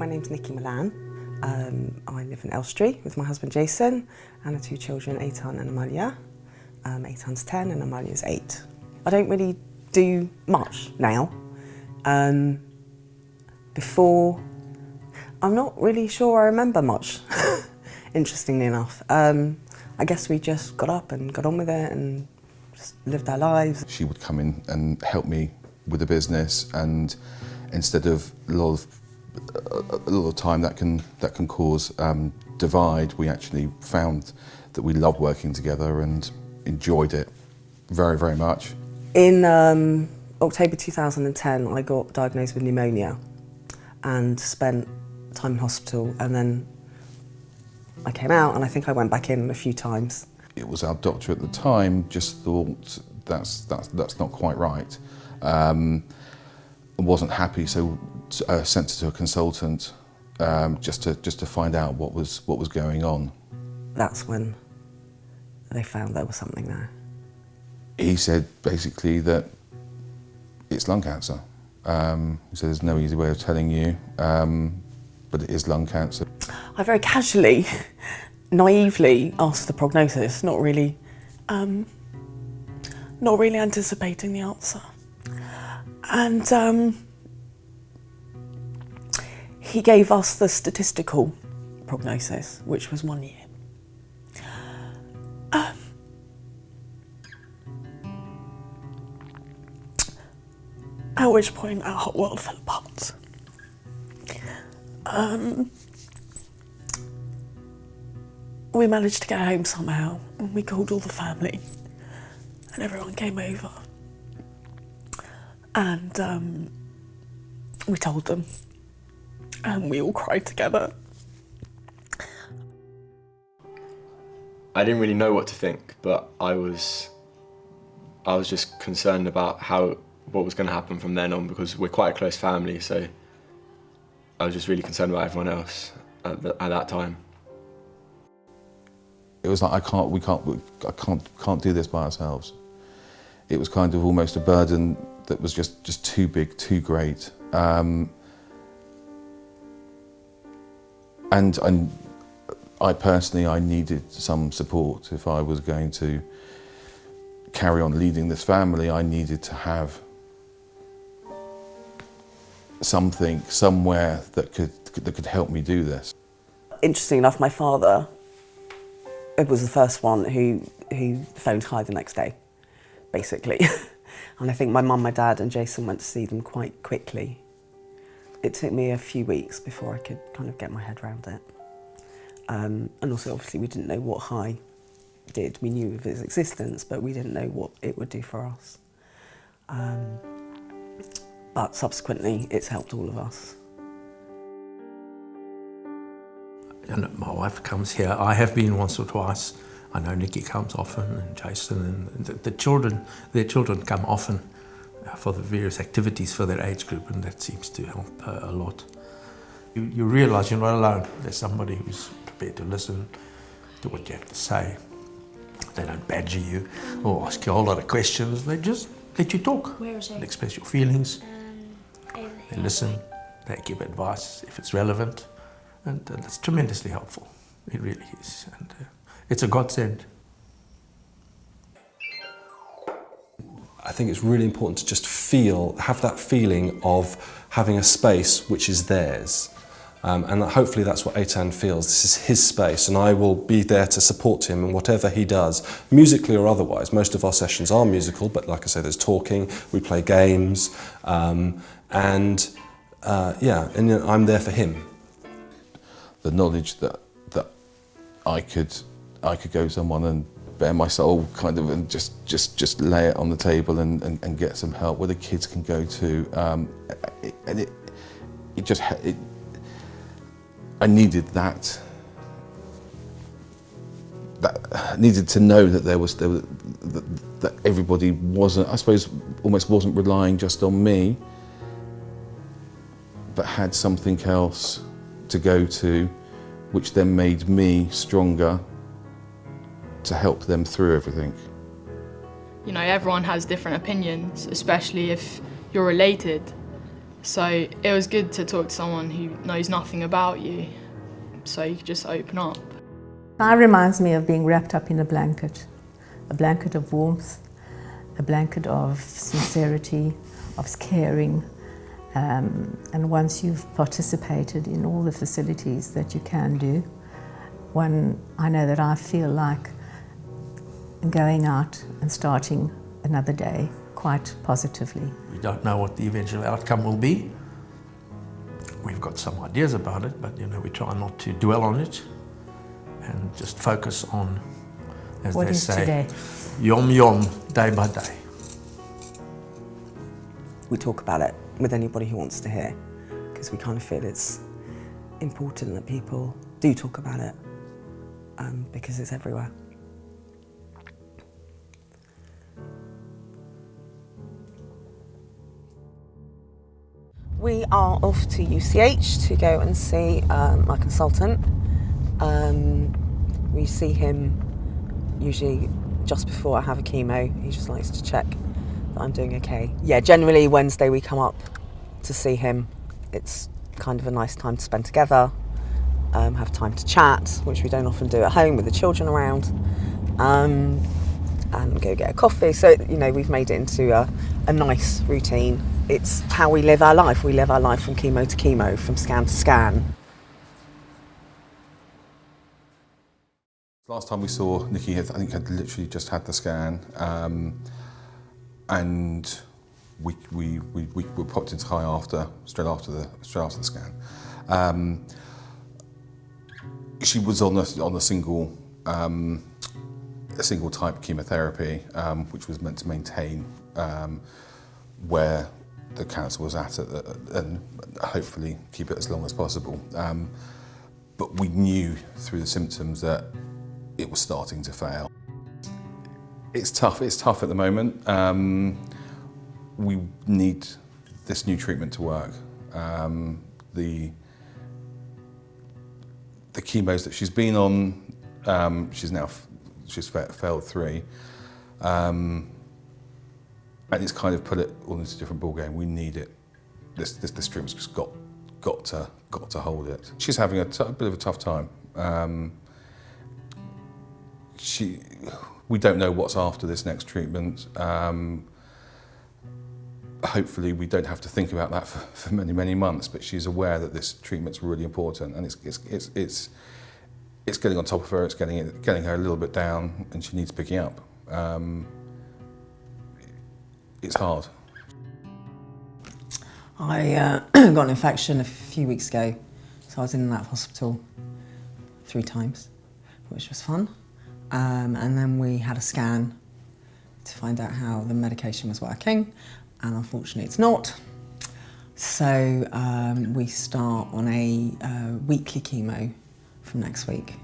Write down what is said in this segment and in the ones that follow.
My name's Nikki Millan. I live in Elstree with my husband Jason and our two children, Eitan and Amalia. Eitan's 10 and Amalia's 8. I don't really do much now. Before, I'm not really sure I remember much, interestingly enough. I guess we just got up and got on with it and just lived our lives. She would come in and help me with the business, and instead of a lot of time that can cause divide, we actually found that we loved working together and enjoyed it very, very much. In October 2010, I got diagnosed with pneumonia and spent time in hospital, and then I came out and I think I went back in a few times. It was our doctor at the time just thought that's not quite right. Wasn't happy, so sent her to a consultant just to find out what was going on. That's when they found there was something there. He said basically that it's lung cancer. He said there's no easy way of telling you, but it is lung cancer. I very casually, naively asked the prognosis, not really anticipating the answer. And he gave us the statistical prognosis, which was 1 year. At which point our whole world fell apart. We managed to get home somehow, and we called all the family, and everyone came over. And we told them, and we all cried together. I didn't really know what to think, but I was just concerned about what was going to happen from then on, because we're quite a close family, so I was just really concerned about everyone else at that time. It was like, I can't do this by ourselves. It was kind of almost a burden that was just too big, too great. And I personally, I needed some support. If I was going to carry on leading this family, I needed to have something, somewhere that could help me do this. Interesting enough, my father was the first one who phoned Hi the next day, basically. And I think my mum, my dad and Jason went to see them quite quickly. It took me a few weeks before I could kind of get my head around it. And also, obviously, we didn't know what Hi did. We knew of its existence, but we didn't know what it would do for us. But subsequently, it's helped all of us. And my wife comes here. I have been once or twice. I know Nikki comes often, and Jason, and their children come often for the various activities for their age group, and that seems to help a lot. You realise you're not alone. There's somebody who's prepared to listen to what you have to say. They don't badger you or ask you a whole lot of questions. They just let you talk. Where is they express your feelings. They listen. They give advice if it's relevant. And that's tremendously helpful. It really is. And it's a godsend. I think it's really important to just have that feeling of having a space which is theirs. And hopefully that's what Eitan feels. This is his space, and I will be there to support him in whatever he does, musically or otherwise. Most of our sessions are musical, but like I say, there's talking, we play games, and I'm there for him. The knowledge that I could go to someone and bare my soul, kind of, and just lay it on the table and get some help where the kids can go to, I needed that. I needed to know that that everybody wasn't, I suppose, almost wasn't relying just on me, but had something else to go to, which then made me stronger to help them through everything. You know, everyone has different opinions, especially if you're related. So it was good to talk to someone who knows nothing about you, so you could just open up. It reminds me of being wrapped up in a blanket of warmth, a blanket of sincerity, of caring. And once you've participated in all the facilities that you can do, I know that I feel like going out and starting another day quite positively. We don't know what the eventual outcome will be. We've got some ideas about it, but we try not to dwell on it and just focus on, as What they is say, today? yom yom, day by day. We talk about it with anybody who wants to hear, because we kind of feel it's important that people do talk about it, because it's everywhere. We are off to UCH to go and see my consultant. We see him usually just before I have a chemo. He just likes to check that I'm doing okay. Yeah, generally Wednesday we come up to see him. It's kind of a nice time to spend together, have time to chat, which we don't often do at home with the children around, and go get a coffee. So, we've made it into a nice routine. It's how we live our life. We live our life from chemo to chemo, from scan to scan. Last time we saw Nikki, I think had literally just had the scan, and we popped into High straight after the scan. She was on a single type chemotherapy, which was meant to maintain where the cancer was at, and hopefully keep it as long as possible. But we knew through the symptoms that it was starting to fail. It's tough at the moment. We need this new treatment to work. The chemos that she's been on, she's failed 3. And it's kind of put it all into a different ballgame. We need it. This treatment's just got to hold it. She's having a bit of a tough time. We don't know what's after this next treatment. Hopefully we don't have to think about that for many months, but she's aware that this treatment's really important, and it's getting on top of her, it's getting her a little bit down, and she needs picking up. It's hard. I got an infection a few weeks ago, so I was in and out of hospital 3 times, which was fun. And then we had a scan to find out how the medication was working, and unfortunately it's not. So we start on a weekly chemo from next week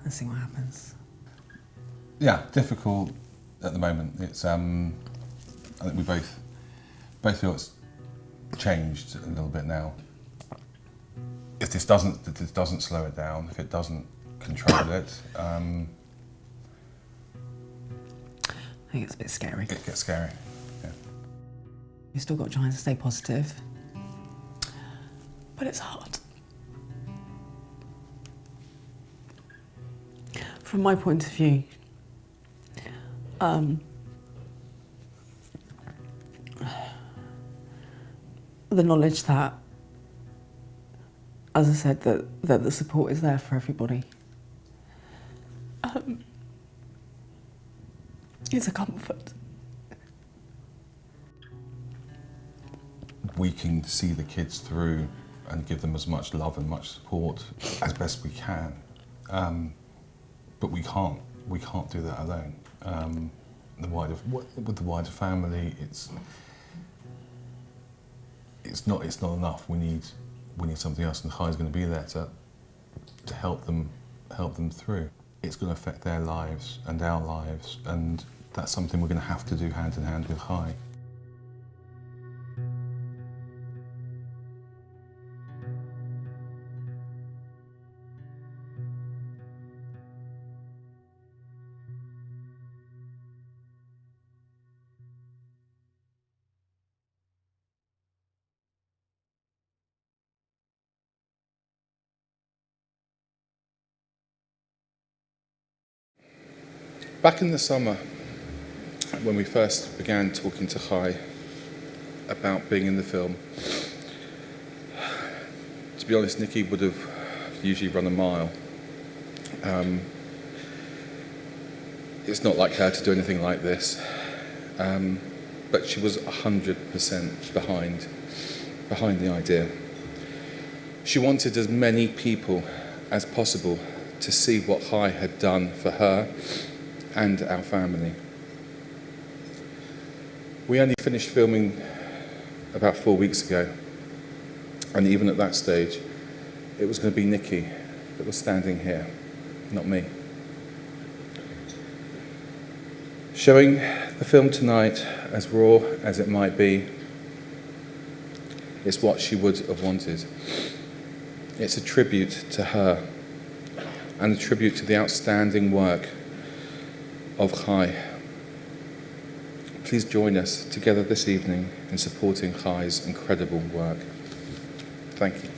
and see what happens. Yeah, difficult at the moment. It's I think we both feel it's changed a little bit now. If this doesn't slow it down, if it doesn't control it, I think it's a bit scary. it gets scary. Yeah. We've still got to try and stay positive, but it's hard. From my point of view, the knowledge that, as I said, that the support is there for everybody. It's a comfort. We can see the kids through and give them as much love and much support as best we can, but we can't do that alone. With the wider family, it's not enough. We need something else, and Chai's going to be there to help them through. It's going to affect their lives and our lives, and that's something we're going to have to do hand in hand with Chai. Back in the summer, when we first began talking to Chai about being in the film, to be honest, Nikki would have usually run a mile. It's not like her to do anything like this, but she was 100% behind the idea. She wanted as many people as possible to see what Chai had done for her and our family. We only finished filming about 4 weeks ago, and even at that stage, it was going to be Nikki that was standing here, not me. Showing the film tonight, as raw as it might be, is what she would have wanted. It's a tribute to her and a tribute to the outstanding work of Chai. Please join us together this evening in supporting Chai's incredible work. Thank you.